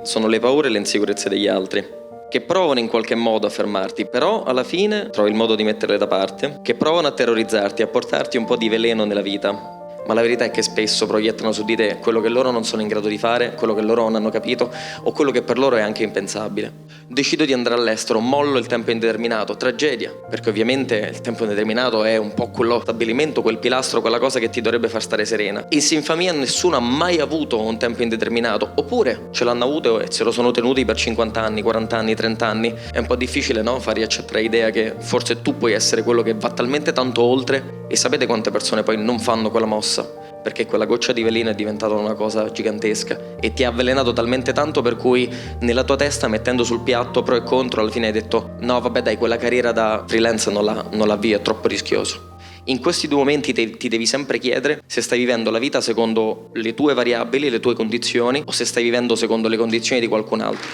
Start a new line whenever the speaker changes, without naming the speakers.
sono le paure e le insicurezze degli altri, che provano in qualche modo a fermarti, però alla fine trovi il modo di metterle da parte, che provano a terrorizzarti, a portarti un po' di veleno nella vita. Ma la verità è che spesso proiettano su di te quello che loro non sono in grado di fare, quello che loro non hanno capito o quello che per loro è anche impensabile. Decido di andare all'estero, mollo il tempo indeterminato, tragedia, perché ovviamente il tempo indeterminato è un po' quello stabilimento, quel pilastro, quella cosa che ti dovrebbe far stare serena. In Sinfamia nessuno ha mai avuto un tempo indeterminato, oppure ce l'hanno avuto e se lo sono tenuti per 50 anni, 40 anni, 30 anni. È un po' difficile, no? Far riaccettare l'idea che forse tu puoi essere quello che va talmente tanto oltre. E sapete quante persone poi non fanno quella mossa? Perché quella goccia di veleno è diventata una cosa gigantesca e ti ha avvelenato talmente tanto per cui nella tua testa, mettendo sul piatto pro e contro, alla fine hai detto no vabbè dai, quella carriera da freelance non l'avvio, è troppo rischioso. In questi due momenti ti devi sempre chiedere se stai vivendo la vita secondo le tue variabili, le tue condizioni o se stai vivendo secondo le condizioni di qualcun altro.